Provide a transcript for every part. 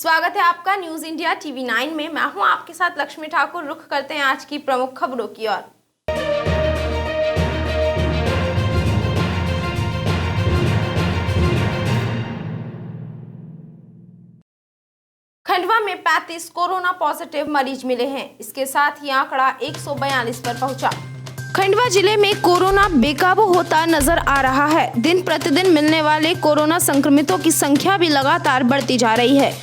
स्वागत है आपका न्यूज इंडिया टीवी 9 में। मैं हूं आपके साथ लक्ष्मी ठाकुर। रुख करते हैं आज की प्रमुख खबरों की ओर। खंडवा में 35 कोरोना पॉजिटिव मरीज मिले हैं। इसके साथ ही आंकड़ा 142 पर पहुंचा। खंडवा जिले में कोरोना बेकाबू होता नजर आ रहा है। दिन प्रतिदिन मिलने वाले कोरोना संक्रमितों की संख्या भी लगातार बढ़ती जा रही है।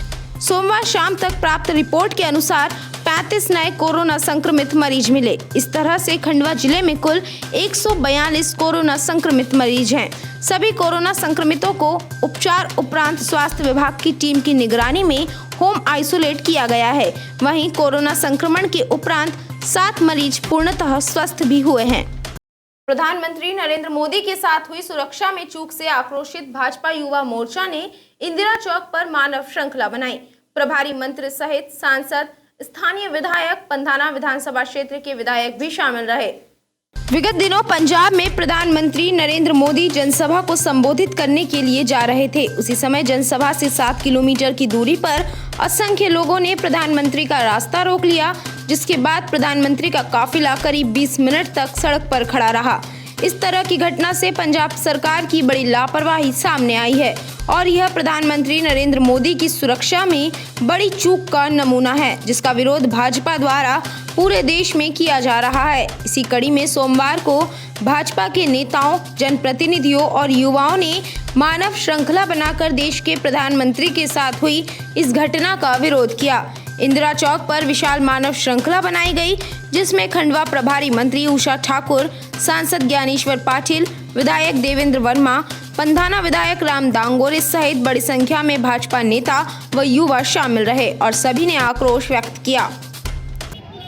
सोमवार शाम तक प्राप्त रिपोर्ट के अनुसार 35 नए कोरोना संक्रमित मरीज मिले। इस तरह से खंडवा जिले में कुल 142 कोरोना संक्रमित मरीज हैं। सभी कोरोना संक्रमितों को उपचार उपरांत स्वास्थ्य विभाग की टीम की निगरानी में होम आइसोलेट किया गया है। वहीं कोरोना संक्रमण के उपरांत 7 मरीज पूर्णतः स्वस्थ भी हुए हैं। प्रधानमंत्री नरेंद्र मोदी के साथ हुई सुरक्षा में चूक से आक्रोशित भाजपा युवा मोर्चा ने इंदिरा चौक पर मानव श्रृंखला बनाई। प्रभारी मंत्री सहित सांसद, स्थानीय विधायक, पंधाना विधानसभा क्षेत्र के विधायक भी शामिल रहे। विगत दिनों पंजाब में प्रधानमंत्री नरेंद्र मोदी जनसभा को संबोधित करने के लिए जा रहे थे। उसी समय जनसभा से 7 किलोमीटर की दूरी पर असंख्य लोगों ने प्रधानमंत्री का रास्ता रोक लिया, जिसके बाद प्रधानमंत्री का काफिला करीब 20 मिनट तक सड़क पर खड़ा रहा। इस तरह की घटना से पंजाब सरकार की बड़ी लापरवाही सामने आई है और यह प्रधानमंत्री नरेंद्र मोदी की सुरक्षा में बड़ी चूक का नमूना है, जिसका विरोध भाजपा द्वारा पूरे देश में किया जा रहा है। इसी कड़ी में सोमवार को भाजपा के नेताओं, जनप्रतिनिधियों और युवाओं ने मानव श्रृंखला बनाकर देश के प्रधानमंत्री के साथ हुई इस घटना का विरोध किया। इंदिरा चौक पर विशाल मानव श्रृंखला बनाई गई, जिसमें खंडवा प्रभारी मंत्री उषा ठाकुर, सांसद ज्ञानेश्वर पाटिल, विधायक देवेंद्र वर्मा, पंधाना विधायक राम दांगोरे सहित बड़ी संख्या में भाजपा नेता व युवा शामिल रहे और सभी ने आक्रोश व्यक्त किया।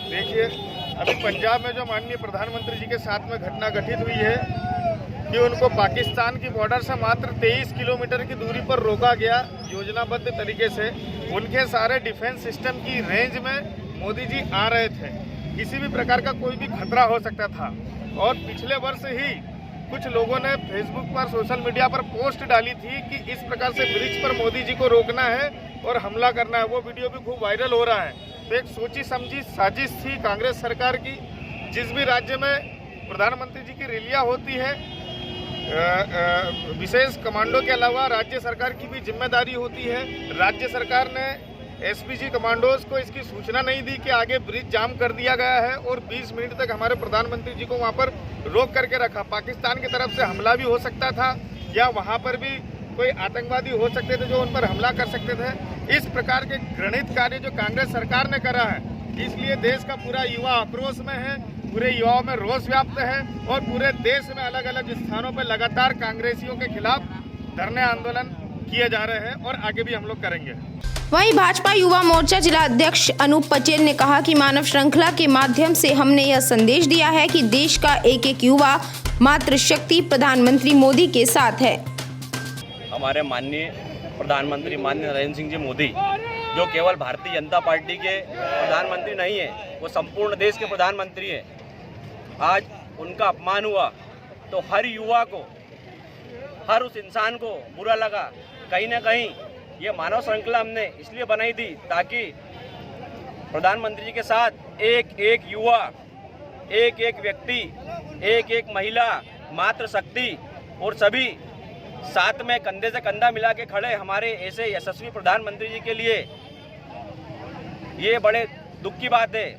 देखिए, अभी पंजाब में जो माननीय प्रधानमंत्री जी के साथ में घटना घटित हुई है कि उनको पाकिस्तान की बॉर्डर से मात्र 23 किलोमीटर की दूरी पर रोका गया योजनाबद्ध तरीके से। उनके सारे डिफेंस सिस्टम की रेंज में मोदी जी आ रहे थे। किसी भी प्रकार का कोई भी खतरा हो सकता था और पिछले वर्ष ही कुछ लोगों ने फेसबुक पर, सोशल मीडिया पर पोस्ट डाली थी कि इस प्रकार से ब्रिज पर मोदी जी को रोकना है और हमला करना है। वो वीडियो भी खूब वायरल हो रहा है। तो एक सोची समझी साजिश थी कांग्रेस सरकार की। जिस भी राज्य में प्रधानमंत्री जी की रैलियां होती है, विशेष कमांडो के अलावा राज्य सरकार की भी जिम्मेदारी होती है। राज्य सरकार ने एसपीजी कमांडोज को इसकी सूचना नहीं दी कि आगे ब्रिज जाम कर दिया गया है और 20 मिनट तक हमारे प्रधानमंत्री जी को वहां पर रोक करके रखा। पाकिस्तान की तरफ से हमला भी हो सकता था या वहां पर भी कोई आतंकवादी हो सकते थे जो उन पर हमला कर सकते थे। इस प्रकार के घृणित कार्य जो कांग्रेस सरकार ने करा है, इसलिए देश का पूरा युवा आक्रोश में है, पूरे युवाओं में रोष व्याप्त है और पूरे देश में अलग अलग स्थानों पर लगातार कांग्रेसियों के खिलाफ धरने आंदोलन किए जा रहे हैं और आगे भी हम लोग करेंगे। वहीं भाजपा युवा मोर्चा जिला अध्यक्ष अनूप पटेल ने कहा कि मानव श्रृंखला के माध्यम से हमने यह संदेश दिया है कि देश का एक एक युवा मातृशक्ति प्रधानमंत्री मोदी के साथ है। हमारे माननीय प्रधानमंत्री माननीय नरेंद्र सिंह जी मोदी, जो केवल भारतीय जनता पार्टी के प्रधानमंत्री नहीं है, वो संपूर्ण देश के प्रधानमंत्री हैं। आज उनका अपमान हुआ तो हर युवा को, हर उस इंसान को बुरा लगा। कहीं ना कहीं ये मानव श्रृंखला हमने इसलिए बनाई थी ताकि प्रधानमंत्री जी के साथ एक एक युवा, एक एक व्यक्ति, एक एक महिला, मातृशक्ति और सभी साथ में कंधे से कंधा मिला के खड़े हमारे ऐसे यशस्वी प्रधानमंत्री जी के लिए ये बड़े दुख की बात है।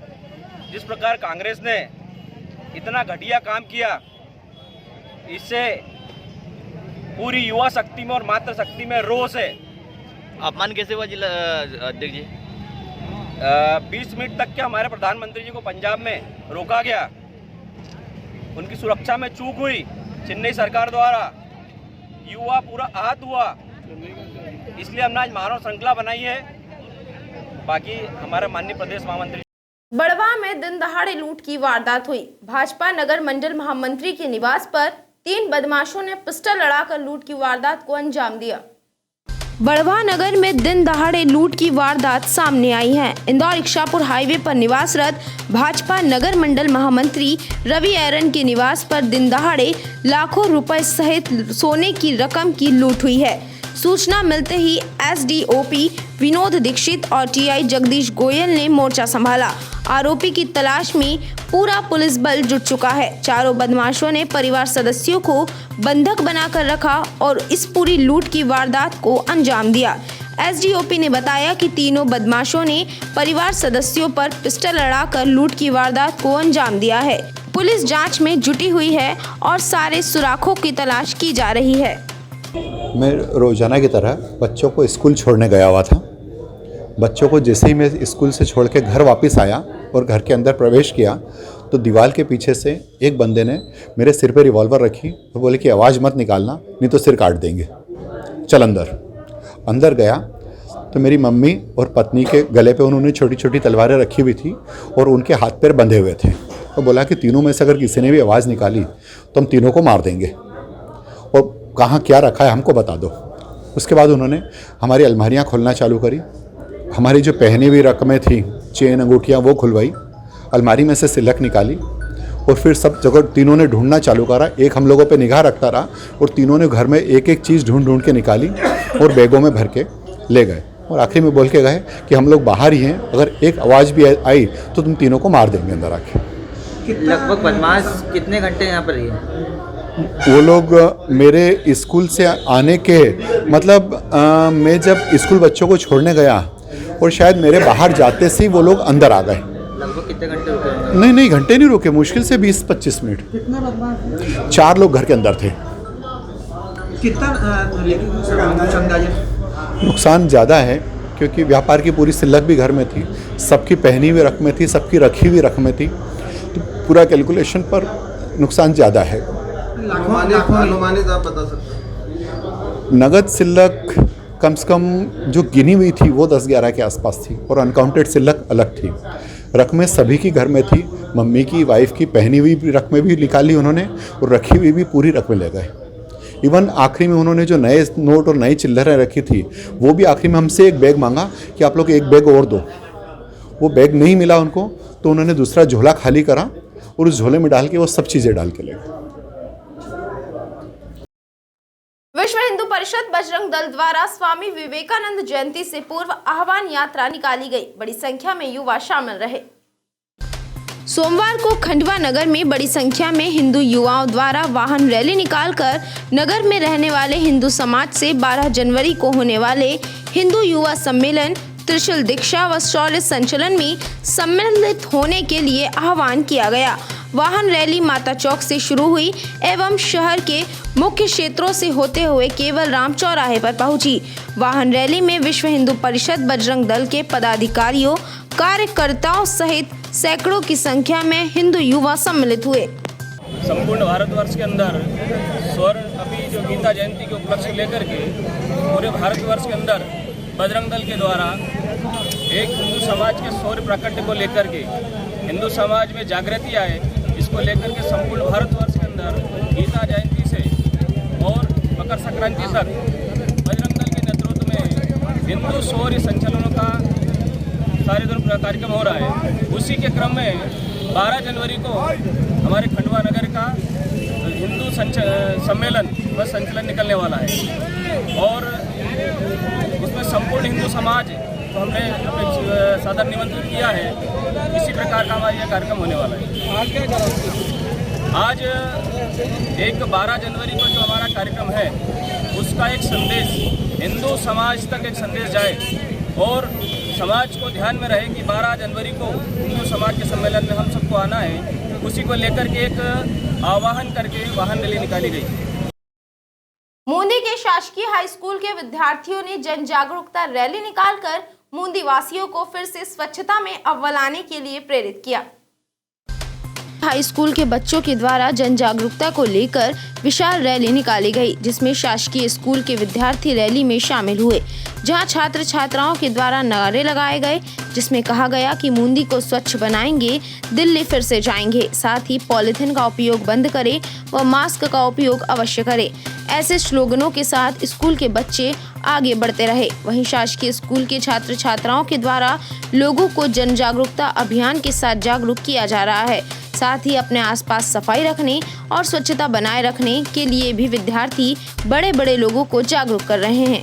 जिस प्रकार कांग्रेस ने इतना घटिया काम किया, इससे पूरी युवा शक्ति में और मातृशक्ति में रोष है। अपमान कैसे हुआ जिला अध्यक्ष जी? 20 मिनट तक के हमारे प्रधानमंत्री जी को पंजाब में रोका गया। उनकी सुरक्षा में चूक हुई चेन्नई सरकार द्वारा। युवा पूरा आहत हुआ, इसलिए हमने आज मानव श्रृंखला बनाई है। बाकी हमारे माननीय प्रदेश महामंत्री। बड़वा में दिन दहाड़े लूट की वारदात हुई। भाजपा नगर मंडल महामंत्री के निवास पर 3 बदमाशों ने पिस्टल लड़ाकर लूट की वारदात को अंजाम दिया। बड़वा नगर में दिन दहाड़े लूट की वारदात सामने आई है। इंदौर इच्छापुर हाईवे पर निवासरत भाजपा नगर मंडल महामंत्री रवि एरन के निवास पर दिन दहाड़े लाखों रुपए सहित सोने की रकम की लूट हुई है। सूचना मिलते ही एसडीओपी विनोद दीक्षित और टीआई जगदीश गोयल ने मोर्चा संभाला। आरोपी की तलाश में पूरा पुलिस बल जुट चुका है। चारों बदमाशों ने परिवार सदस्यों को बंधक बनाकर रखा और इस पूरी लूट की वारदात को अंजाम दिया। एसडीओपी ने बताया कि तीनों बदमाशों ने परिवार सदस्यों पर पिस्टल लड़ाकर लूट की वारदात को अंजाम दिया है। पुलिस जांच में जुटी हुई है और सारे सुराखों की तलाश की जा रही है। मैं रोज़ाना की तरह बच्चों को स्कूल छोड़ने गया हुआ था। बच्चों को जैसे ही मैं स्कूल से छोड़ के घर वापस आया और घर के अंदर प्रवेश किया तो दीवार के पीछे से एक बंदे ने मेरे सिर पे रिवॉल्वर रखी और बोले कि आवाज़ मत निकालना नहीं तो सिर काट देंगे, चल अंदर गया तो मेरी मम्मी और पत्नी के गले पे उन्होंने छोटी छोटी तलवारें रखी हुई थी और उनके हाथ पैर बंधे हुए थे। तो बोला कि तीनों में से अगर किसी ने भी आवाज़ निकाली तो हम तीनों को मार देंगे और कहाँ क्या रखा है हमको बता दो। उसके बाद उन्होंने हमारी अलमारियाँ खोलना चालू करी। हमारी जो पहनी हुई रकमें थी, चेन अंगूठियाँ, वो खुलवाई, अलमारी में से सिलक निकाली और फिर सब जगह तीनों ने ढूंढना चालू करा। एक हम लोगों पे निगाह रखता रहा और तीनों ने घर में एक एक चीज़ ढूंढ के निकाली और बैगों में भर के ले गए और आखिरी में बोल के गए कि हम लोग बाहर ही हैं, अगर एक आवाज़ भी आई तो तुम तीनों को मार देंगे अंदर आके। लगभग बदमाश कितने घंटे यहाँ पर रहे? वो लोग मेरे स्कूल से आने के मतलब मैं जब स्कूल बच्चों को छोड़ने गया और शायद मेरे बाहर जाते से ही वो लोग अंदर आ गए। लगभग कितने घंटे रुके? नहीं घंटे नहीं रुके, मुश्किल से 20-25 मिनट। कितने बदमाश? 4 लोग घर के अंदर थे। कितना नुकसान ज़्यादा है क्योंकि व्यापार की पूरी सिलक भी घर में थी, सबकी पहनी हुई रकमें थी, सबकी रखी हुई रकमें थी, तो पूरा कैलकुलेशन पर नुकसान ज़्यादा है। अनुमानित आप बता सकते? नगद सिलक कम से कम जो गिनी हुई थी वो 10-11 के आसपास थी और अनकाउंटेड सिलक अलग थी। रकमें सभी की घर में थी, मम्मी की, वाइफ की पहनी हुई रकमें भी निकाली उन्होंने और रखी हुई भी पूरी रकमें ले गए। इवन आखिरी में उन्होंने जो नए नोट और नई चिल्लरें रखी थी वो भी आखिरी में हमसे एक बैग मांगा कि आप लोग एक बैग और दो। वो बैग नहीं मिला उनको तो उन्होंने दूसरा झोला खाली करा और उस झोले में डाल के वो सब चीज़ें डाल के ले गए। विश्व हिंदू परिषद बजरंग दल द्वारा स्वामी विवेकानंद जयंती से पूर्व आह्वान यात्रा निकाली गई। बड़ी संख्या में युवा शामिल रहे। सोमवार को खंडवा नगर में बड़ी संख्या में हिंदू युवाओं द्वारा वाहन रैली निकालकर नगर में रहने वाले हिंदू समाज से 12 जनवरी को होने वाले हिंदू युवा सम्मेलन, त्रिशूल दीक्षा व शौर्य संचलन में सम्मिलित होने के लिए आह्वान किया गया। वाहन रैली माता चौक से शुरू हुई एवं शहर के मुख्य क्षेत्रों से होते हुए केवल राम चौराहे पर पहुंची। वाहन रैली में विश्व हिंदू परिषद बजरंग दल के पदाधिकारियों, कार्यकर्ताओं सहित सैकड़ों की संख्या में हिंदू युवा सम्मिलित हुए। संपूर्ण भारतवर्ष के अंदर स्वर्ण अभी जो गीता जयंती के उपलक्ष्य लेकर के पूरे भारतवर्ष के अंदर बजरंग दल के द्वारा एक हिंदू समाज के शौर्य प्राकट्य को लेकर के हिंदू समाज में जागृति आए, इसको लेकर के संपूर्ण भारतवर्ष के अंदर गीता जयंती से और मकर संक्रांति तक बजरंग दल के नेतृत्व में हिंदू शौर्य संचलनों का सारे दिन कार्यक्रम हो रहा है। उसी के क्रम में 12 जनवरी को हमारे खंडवा नगर का हिंदू सम्मेलन व संचलन निकलने वाला है और उसमें संपूर्ण हिंदू समाज को हमने सादर निमंत्रित किया है। इसी प्रकार का हमारा यह कार्यक्रम होने वाला है। आज एक 12 जनवरी को जो हमारा कार्यक्रम है उसका एक संदेश हिंदू समाज तक एक संदेश जाए और समाज को ध्यान में रहे कि 12 जनवरी को हिंदू समाज के सम्मेलन में हम सबको आना है। उसी को लेकर के एक आह्वान करके वाहन रैली निकाली गई। मूंदी के शासकीय हाई स्कूल के विद्यार्थियों ने जन जागरूकता रैली निकालकर मूंदी वासियों को फिर से स्वच्छता में अव्वल आने के लिए प्रेरित किया। हाई स्कूल के बच्चों के द्वारा जन जागरूकता को लेकर विशाल रैली निकाली गई, जिसमें शासकीय स्कूल के विद्यार्थी रैली में शामिल हुए, जहां छात्र छात्राओं के द्वारा नारे लगाए गए, जिसमें कहा गया कि मूंदी को स्वच्छ बनाएंगे, दिल्ली फिर से जाएंगे। साथ ही पॉलिथीन का उपयोग बंद करें व मास्क का उपयोग अवश्य करें। ऐसे स्लोगनों के साथ स्कूल के बच्चे आगे बढ़ते रहे। वहीं शासकीय स्कूल के छात्र छात्राओं के द्वारा लोगों को जन जागरूकता अभियान के साथ जागरूक किया जा रहा है। साथ ही अपने आसपास सफाई रखने और स्वच्छता बनाए रखने करने के लिए भी विद्यार्थी बड़े बड़े लोगों को जागरूक कर रहे हैं।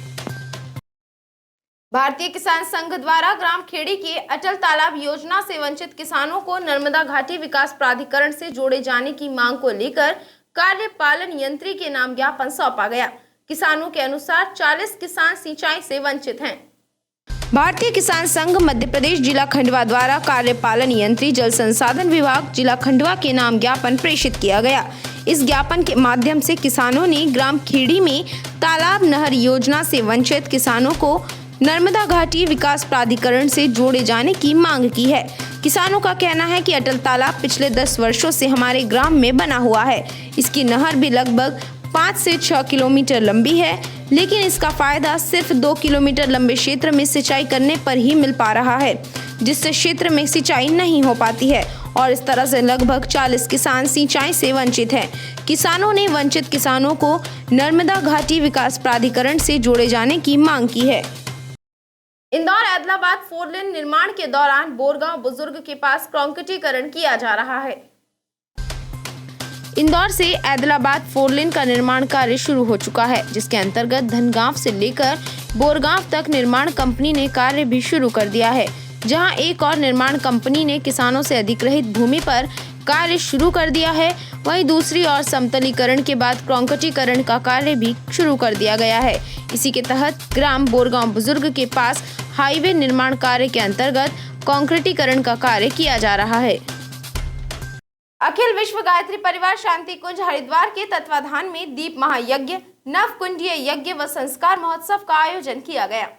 भारतीय किसान संघ द्वारा ग्राम खेड़ी के अटल तालाब योजना से वंचित किसानों को नर्मदा घाटी विकास प्राधिकरण से जोड़े जाने की मांग को लेकर कार्यपालन यंत्री के नाम ज्ञापन सौंपा गया। किसानों के अनुसार 40 किसान सिंचाई से वंचित हैं। भारतीय किसान संघ मध्य प्रदेश जिला खंडवा द्वारा कार्यपालन यंत्री जल संसाधन विभाग जिला खंडवा के नाम ज्ञापन प्रेषित किया गया। इस ज्ञापन के माध्यम से किसानों ने ग्राम खेड़ी में तालाब नहर योजना से वंचित किसानों को नर्मदा घाटी विकास प्राधिकरण से जोड़े जाने की मांग की है। किसानों का कहना है कि अटल तालाब पिछले 10 वर्षों से हमारे ग्राम में बना हुआ है। इसकी नहर भी लगभग 5 से 6 किलोमीटर लंबी है, लेकिन इसका फायदा सिर्फ 2 किलोमीटर लंबे क्षेत्र में सिंचाई करने पर ही मिल पा रहा है, जिससे क्षेत्र में सिंचाई नहीं हो पाती है और इस तरह से लगभग 40 किसान सिंचाई से वंचित हैं। किसानों ने वंचित किसानों को नर्मदा घाटी विकास प्राधिकरण से जोड़े जाने की मांग की है। इंदौर आदिलाबाद 4 लेन निर्माण के दौरान बोरगांव बुजुर्ग के पास कंक्रीटीकरण किया जा रहा है। इंदौर से आदिलाबाद 4 लेन का निर्माण कार्य शुरू हो चुका है, जिसके अंतर्गत धनगांव से लेकर बोरगांव तक निर्माण कंपनी ने कार्य भी शुरू कर दिया है। जहां एक और निर्माण कंपनी ने किसानों से अधिग्रहित भूमि पर कार्य शुरू कर दिया है, वहीं दूसरी ओर समतलीकरण के बाद कंक्रीटीकरण का कार्य भी शुरू कर दिया गया है। इसी के तहत ग्राम बोरगांव बुजुर्ग के पास हाईवे निर्माण कार्य के अंतर्गत कंक्रीटीकरण का कार्य किया जा रहा है। अखिल विश्व गायत्री परिवार शांति कुंज हरिद्वार के तत्वाधान में दीप महायज्ञ, नव कुंडीय यज्ञ व संस्कार महोत्सव का आयोजन किया गया।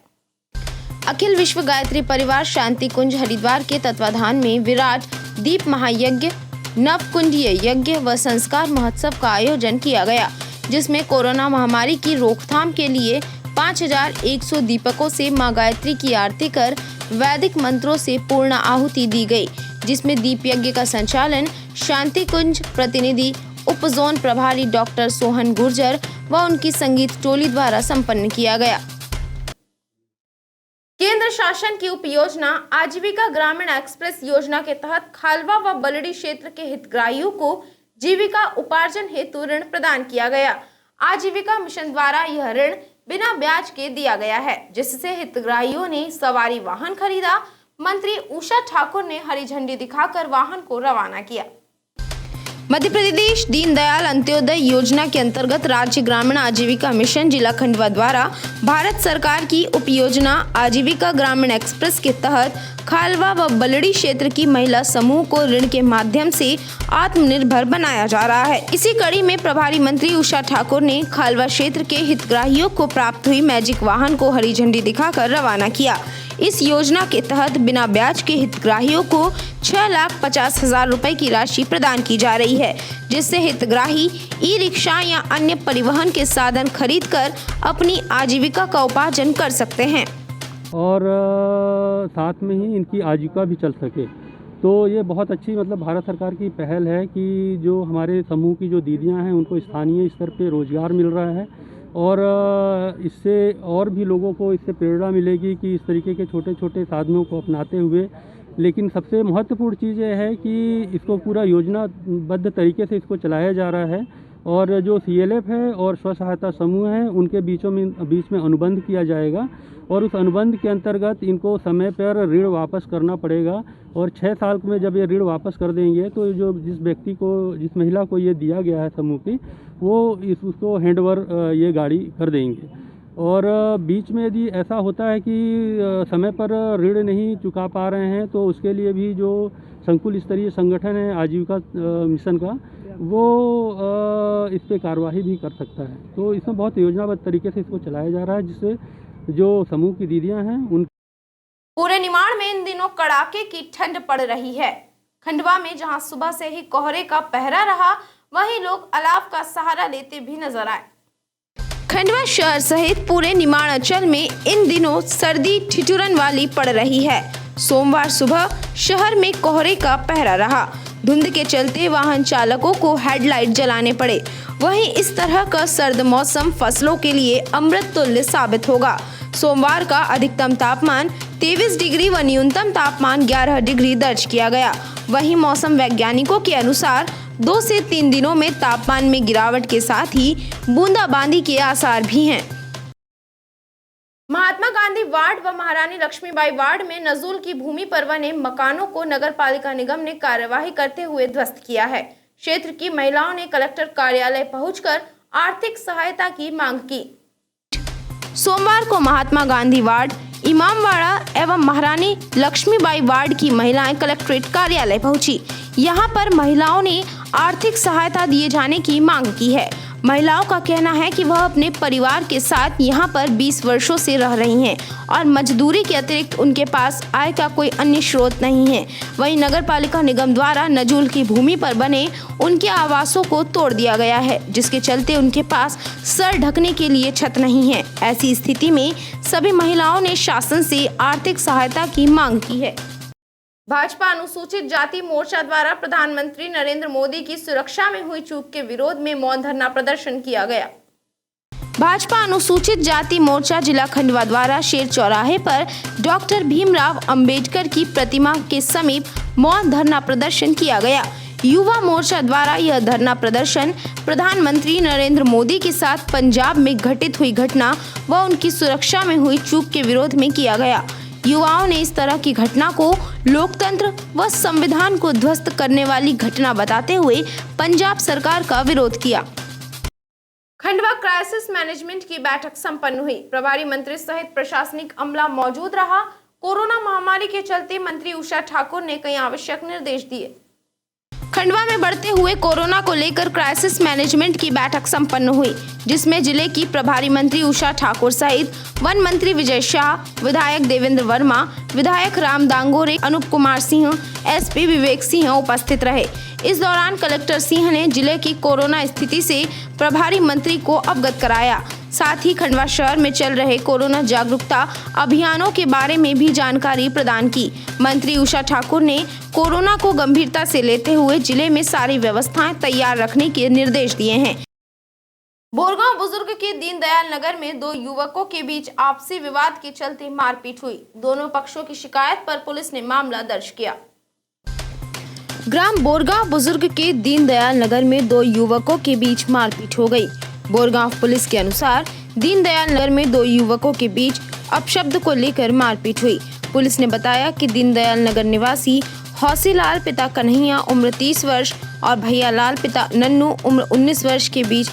अखिल विश्व गायत्री परिवार शांति कुंज हरिद्वार के तत्वाधान में विराट दीप महायज्ञ, नव कुंडीय यज्ञ व संस्कार महोत्सव का आयोजन किया गया, जिसमें कोरोना महामारी की रोकथाम के लिए 5100 दीपकों से मां गायत्री की आरती कर वैदिक मंत्रों से पूर्ण आहुति दी गई, जिसमें दीप यज्ञ का संचालन शांति कुंज प्रतिनिधि उप जोन प्रभारी डॉक्टर सोहन गुर्जर व उनकी संगीत टोली द्वारा संपन्न किया गया। केंद्र शासन की उपयोजना आजीविका ग्रामीण एक्सप्रेस योजना के तहत खालवा व बलड़ी क्षेत्र के हितग्राहियों को जीविका उपार्जन हेतु ऋण प्रदान किया गया। आजीविका मिशन द्वारा यह ऋण बिना ब्याज के दिया गया है, जिससे हितग्राहियों ने सवारी वाहन खरीदा। मंत्री उषा ठाकुर ने हरी झंडी दिखाकर वाहन को रवाना किया। मध्य प्रदेश दीनदयाल अंत्योदय योजना के अंतर्गत राज्य ग्रामीण आजीविका मिशन जिला खंडवा द्वारा भारत सरकार की उपयोजना आजीविका ग्रामीण एक्सप्रेस के तहत खालवा व बलड़ी क्षेत्र की महिला समूह को ऋण के माध्यम से आत्मनिर्भर बनाया जा रहा है। इसी कड़ी में प्रभारी मंत्री उषा ठाकुर ने खालवा क्षेत्र के हितग्राहियों को प्राप्त हुई मैजिक वाहन को हरी झंडी दिखाकर रवाना किया। इस योजना के तहत बिना ब्याज के हितग्राहियों को 6,50,000 रुपए की राशि प्रदान की जा रही है, जिससे हितग्राही ई रिक्शा या अन्य परिवहन के साधन खरीदकर अपनी आजीविका का उपार्जन कर सकते हैं और साथ में ही इनकी आजीविका भी चल सके। तो ये बहुत अच्छी भारत सरकार की पहल है कि जो हमारे समूह की जो दीदियां हैं उनको स्थानीय स्तर पे रोज़गार मिल रहा है और इससे और भी लोगों को इससे प्रेरणा मिलेगी कि इस तरीके के छोटे छोटे साधनों को अपनाते हुए। लेकिन सबसे महत्वपूर्ण चीज़ ये है कि इसको पूरा योजनाबद्ध तरीके से इसको चलाया जा रहा है और जो CLF है और स्व सहायता समूह हैं उनके बीच में अनुबंध किया जाएगा और उस अनुबंध के अंतर्गत इनको समय पर ऋण वापस करना पड़ेगा और 6 साल में जब ये ऋण वापस कर देंगे तो जो जिस महिला को ये दिया गया है समूह की वो उसको हैंडओवर ये गाड़ी कर देंगे। और बीच में यदि ऐसा होता है कि समय पर ऋण नहीं चुका पा रहे हैं तो उसके लिए भी जो संकुल स्तरीय संगठन है आजीविका मिशन का वो इस पर कार्रवाई भी कर सकता है। तो इसमें बहुत योजनाबद्ध तरीके से इसको चलाया जा रहा है, जिससे जो समूह की दीदियां हैं उन पूरे निमाड़ में इन दिनों कड़ाके की ठंड पड़ रही है। खंडवा में जहां सुबह से ही कोहरे का पहरा रहा, वहीं लोग अलाव का सहारा लेते भी नजर आए। खंडवा शहर सहित पूरे निमाड़ अंचल में इन दिनों सर्दी ठिठुरन वाली पड़ रही है। सोमवार सुबह शहर में कोहरे का पहरा रहा। धुंध के चलते वाहन चालकों को हेडलाइट जलाने पड़े। वहीं इस तरह का सर्द मौसम फसलों के लिए अमृत तुल्य साबित होगा। सोमवार का अधिकतम तापमान 23 डिग्री व न्यूनतम तापमान 11 डिग्री दर्ज किया गया। वहीं मौसम वैज्ञानिकों के अनुसार 2 से 3 दिनों में तापमान में गिरावट के साथ ही बूंदाबांदी के आसार भी हैं। महात्मा गांधी वार्ड व महारानी लक्ष्मीबाई वार्ड में नजूल की भूमि पर बने मकानों को नगर पालिका निगम ने कार्यवाही करते हुए ध्वस्त किया है। क्षेत्र की महिलाओं ने कलेक्टर कार्यालय पहुंचकर आर्थिक सहायता की मांग की। सोमवार को महात्मा गांधी वार्ड, इमामवाड़ा एवं महारानी लक्ष्मीबाई वार्ड की महिलाएं कलेक्ट्रेट कार्यालय पहुंची। यहां पर महिलाओं ने आर्थिक सहायता दिए जाने की मांग की है। महिलाओं का कहना है कि वह अपने परिवार के साथ यहां पर 20 वर्षों से रह रही हैं और मजदूरी के अतिरिक्त उनके पास आय का कोई अन्य स्रोत नहीं है। वहीं नगर पालिका निगम द्वारा नजूल की भूमि पर बने उनके आवासों को तोड़ दिया गया है, जिसके चलते उनके पास सर ढकने के लिए छत नहीं है। ऐसी स्थिति में सभी महिलाओं ने शासन से आर्थिक सहायता की मांग की है। भाजपा अनुसूचित जाति मोर्चा द्वारा प्रधानमंत्री नरेंद्र मोदी की सुरक्षा में हुई चूक के विरोध में मौन धरना प्रदर्शन किया गया। भाजपा अनुसूचित जाति मोर्चा जिला खंडवा द्वारा शेर चौराहे पर डॉक्टर भीमराव अंबेडकर की प्रतिमा के समीप मौन धरना प्रदर्शन किया गया। युवा मोर्चा द्वारा यह धरना प्रदर्शन प्रधानमंत्री नरेंद्र मोदी के साथ पंजाब में घटित हुई घटना व उनकी सुरक्षा में हुई चूक के विरोध में किया गया। युवाओं ने इस तरह की घटना को लोकतंत्र व संविधान को ध्वस्त करने वाली घटना बताते हुए पंजाब सरकार का विरोध किया। खंडवा क्राइसिस मैनेजमेंट की बैठक संपन्न हुई। प्रभारी मंत्री सहित प्रशासनिक अमला मौजूद रहा। कोरोना महामारी के चलते मंत्री उषा ठाकुर ने कई आवश्यक निर्देश दिए। खंडवा में बढ़ते हुए कोरोना को लेकर क्राइसिस मैनेजमेंट की बैठक संपन्न हुई, जिसमें जिले की प्रभारी मंत्री उषा ठाकुर सहित वन मंत्री विजय शाह, विधायक देवेंद्र वर्मा, विधायक राम दांगोरे, अनूप कुमार सिंह, एसपी विवेक सिंह उपस्थित रहे। इस दौरान कलेक्टर सिंह ने जिले की कोरोना स्थिति से प्रभारी मंत्री को अवगत कराया। साथ ही खंडवा शहर में चल रहे कोरोना जागरूकता अभियानों के बारे में भी जानकारी प्रदान की। मंत्री उषा ठाकुर ने कोरोना को गंभीरता से लेते हुए जिले में सारी व्यवस्थाएं तैयार रखने के निर्देश दिए हैं। बोरगांव बुजुर्ग के दीनदयाल नगर में 2 युवकों के बीच आपसी विवाद के चलते मारपीट हुई। दोनों पक्षों की शिकायत पर पुलिस ने मामला दर्ज किया। ग्राम बोरगांव बुजुर्ग के दीनदयाल नगर में 2 युवकों के बीच मारपीट हो गई। बोरगांव पुलिस के अनुसार दीनदयाल नगर में 2 युवकों के बीच अपशब्द को लेकर मारपीट हुई। पुलिस ने बताया कि दीनदयाल नगर निवासी हौसीलाल पिता कन्हैया उम्र 30 वर्ष और भैया लाल पिता नन्नू उम्र 19 वर्ष के बीच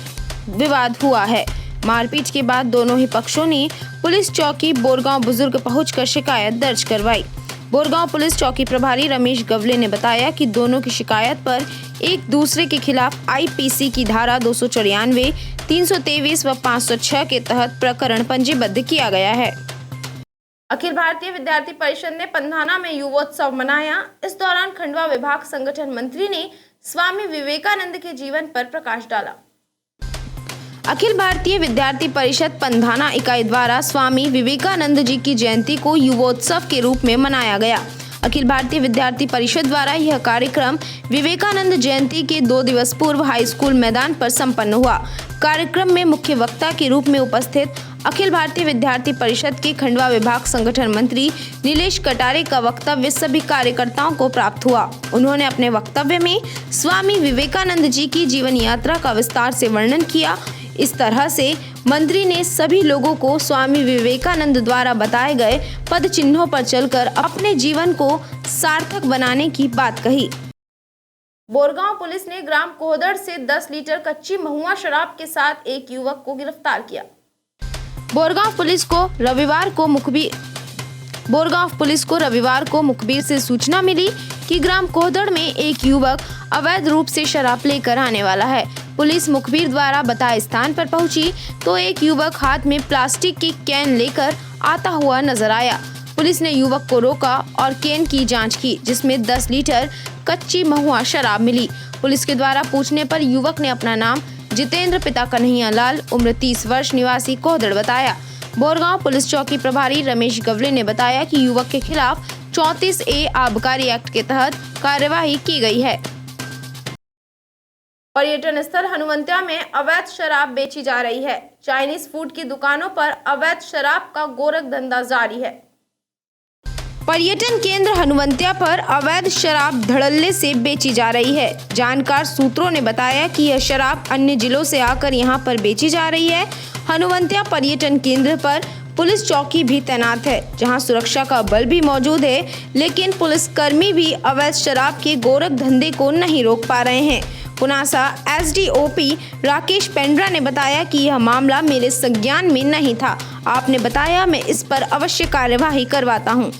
विवाद हुआ है। मारपीट के बाद दोनों ही पक्षों ने पुलिस चौकी बोरगांव बुजुर्ग पहुंचकर शिकायत दर्ज करवाई। बोरगांव पुलिस चौकी प्रभारी रमेश गवले ने बताया कि दोनों की शिकायत पर एक दूसरे के खिलाफ आईपीसी की धारा 294, 323 व 506 के तहत प्रकरण पंजीबद्ध किया गया है। अखिल भारतीय विद्यार्थी परिषद ने पंधाना में युवोत्सव मनाया। इस दौरान खंडवा विभाग संगठन मंत्री ने स्वामी विवेकानंद के जीवन पर प्रकाश डाला। अखिल भारतीय विद्यार्थी परिषद पंधाना इकाई द्वारा स्वामी विवेकानंद जी की जयंती को युवोत्सव के रूप में मनाया गया। अखिल भारतीय विद्यार्थी परिषद द्वारा यह कार्यक्रम विवेकानंद जयंती के 2 दिवस पूर्व हाई स्कूल मैदान पर संपन्न हुआ। कार्यक्रम में मुख्य वक्ता के रूप में उपस्थित अखिल भारतीय विद्यार्थी परिषद के खंडवा विभाग संगठन मंत्री नीलेश कटारे का वक्तव्य सभी कार्यकर्ताओं को प्राप्त हुआ। उन्होंने अपने वक्तव्य में स्वामी विवेकानंद जी की जीवन यात्रा का विस्तार से वर्णन किया। इस तरह से मंत्री ने सभी लोगों को स्वामी विवेकानंद द्वारा बताए गए पद चिन्हों पर चलकर अपने जीवन को सार्थक बनाने की बात कही। बोरगांव पुलिस ने ग्राम कोहदड़ से 10 लीटर कच्ची महुआ शराब के साथ एक युवक को गिरफ्तार किया। बोरगांव पुलिस को रविवार को मुखबिर से सूचना मिली कि ग्राम कोहदड़ में एक युवक अवैध रूप से शराब लेकर आने वाला है। पुलिस मुखबिर द्वारा बताए स्थान पर पहुंची तो एक युवक हाथ में प्लास्टिक की कैन लेकर आता हुआ नजर आया। पुलिस ने युवक को रोका और कैन की जांच की, जिसमें 10 लीटर कच्ची महुआ शराब मिली। पुलिस के द्वारा पूछने पर युवक ने अपना नाम जितेंद्र पिता कन्हैया लाल उम्र 30 वर्ष निवासी कोहदड़ बताया। बोरगांव पुलिस चौकी प्रभारी रमेश गवले ने बताया कि युवक के खिलाफ 34A आबकारी एक्ट के तहत कार्यवाही की गई है। पर्यटन स्थल हनुमंतिया में अवैध शराब बेची जा रही है। चाइनीज फूड की दुकानों पर अवैध शराब का गोरख धंधा जारी है। पर्यटन केंद्र हनुवंतिया पर अवैध शराब धड़ल्ले से बेची जा रही है। जानकार सूत्रों ने बताया कि यह शराब अन्य जिलों से आकर यहां पर बेची जा रही है। हनुवंतिया पर्यटन केंद्र पर पुलिस चौकी भी तैनात है, जहां सुरक्षा का बल भी मौजूद है, लेकिन पुलिसकर्मी भी अवैध शराब के गोरख धंधे को नहीं रोक पा रहे हैं। पुनासा एसडीओपी राकेश पेंड्रा ने बताया कि यह मामला मेरे संज्ञान में नहीं था। आपने बताया, मैं इस पर अवश्य कार्यवाही करवाता हूं।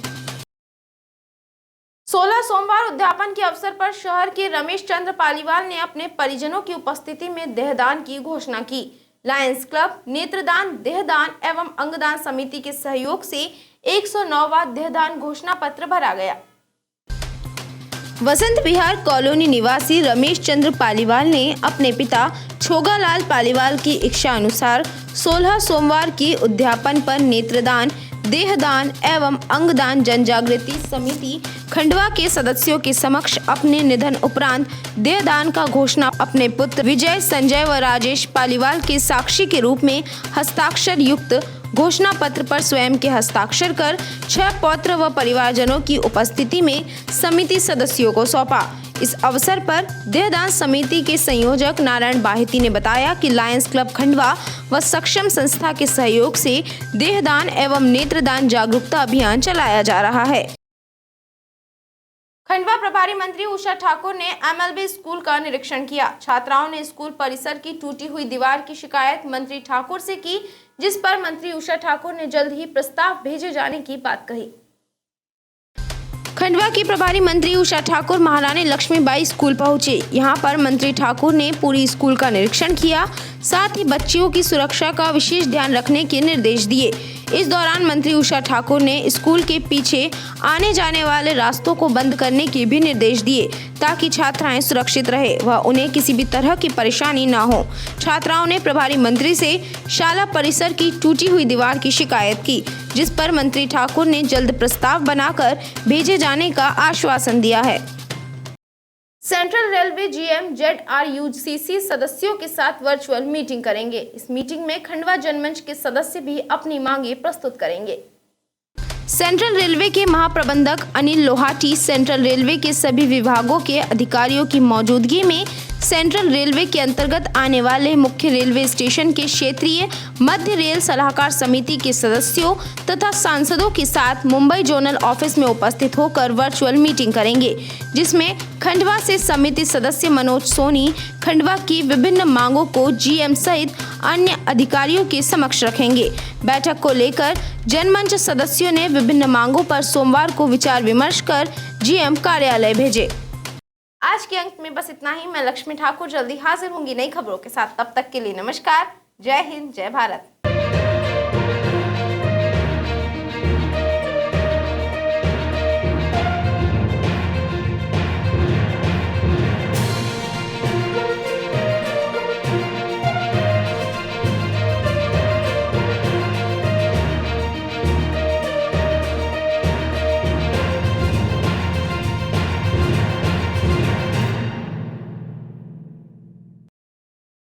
16 सोमवार उद्यापन के अवसर पर शहर के रमेश चंद्र पालीवाल ने अपने परिजनों की उपस्थिति में देहदान की घोषणा की। लायंस क्लब, नेत्रदान, देहदान एवं अंगदान समिति के सहयोग से 109वां देहदान घोषणा पत्र भरा गया। वसंत विहार कॉलोनी निवासी रमेश चंद्र पालीवाल ने अपने पिता छोगालाल पालीवाल की इच्छा अनुसार 16 सोमवार की उद्यापन पर नेत्रदान, देहदान एवं अंगदान जन जागृति समिति खंडवा के सदस्यों के समक्ष अपने निधन उपरांत देहदान का घोषणा अपने पुत्र विजय, संजय व राजेश पालीवाल के साक्षी के रूप में हस्ताक्षर युक्त घोषणा पत्र पर स्वयं के हस्ताक्षर कर 6 पौत्र व परिवारजनों की उपस्थिति में समिति सदस्यों को सौंपा। इस अवसर पर देहदान समिति के संयोजक नारायण बाहिती ने बताया कि लायंस क्लब खंडवा व सक्षम संस्था के सहयोग से देहदान एवं नेत्रदान जागरूकता अभियान चलाया जा रहा है। खंडवा प्रभारी मंत्री उषा ठाकुर ने एमएलबी स्कूल का निरीक्षण किया। छात्राओं ने स्कूल परिसर की टूटी हुई दीवार की शिकायत मंत्री ठाकुर से की, जिस पर मंत्री उषा ठाकुर ने जल्द ही प्रस्ताव भेजे जाने की बात कही। खंडवा की प्रभारी मंत्री उषा ठाकुर महारानी लक्ष्मीबाई स्कूल पहुंचे। यहां पर मंत्री ठाकुर ने पूरी स्कूल का निरीक्षण किया, साथ ही बच्चियों की सुरक्षा का विशेष ध्यान रखने के निर्देश दिए। इस दौरान मंत्री उषा ठाकुर ने स्कूल के पीछे आने जाने वाले रास्तों को बंद करने के भी निर्देश दिए, ताकि छात्राएं सुरक्षित रहे व उन्हें किसी भी तरह की परेशानी न हो। छात्राओं ने प्रभारी मंत्री से शाला परिसर की टूटी हुई दीवार की शिकायत की, जिस पर मंत्री ठाकुर ने जल्द प्रस्ताव बनाकर भेजे जाने का आश्वासन दिया है। सेंट्रल रेलवे जीएम ZRUCC सदस्यों के साथ वर्चुअल मीटिंग करेंगे। इस मीटिंग में खंडवा जनमंच के सदस्य भी अपनी मांगे प्रस्तुत करेंगे। सेंट्रल रेलवे के महाप्रबंधक अनिल लोहाटी सेंट्रल रेलवे के सभी विभागों के अधिकारियों की मौजूदगी में सेंट्रल रेलवे के अंतर्गत आने वाले मुख्य रेलवे स्टेशन के क्षेत्रीय मध्य रेल सलाहकार समिति के सदस्यों तथा सांसदों के साथ मुंबई जोनल ऑफिस में उपस्थित होकर वर्चुअल मीटिंग करेंगे, जिसमें खंडवा से समिति सदस्य मनोज सोनी खंडवा की विभिन्न मांगों को जीएम सहित अन्य अधिकारियों के समक्ष रखेंगे। बैठक को लेकर जनमंच सदस्यों ने विभिन्न मांगों पर सोमवार को विचार विमर्श कर जीएम कार्यालय भेजे। आज के अंक में बस इतना ही। मैं लक्ष्मी ठाकुर जल्दी हाजिर होंगी नई खबरों के साथ। तब तक के लिए नमस्कार। जय हिंद, जय भारत।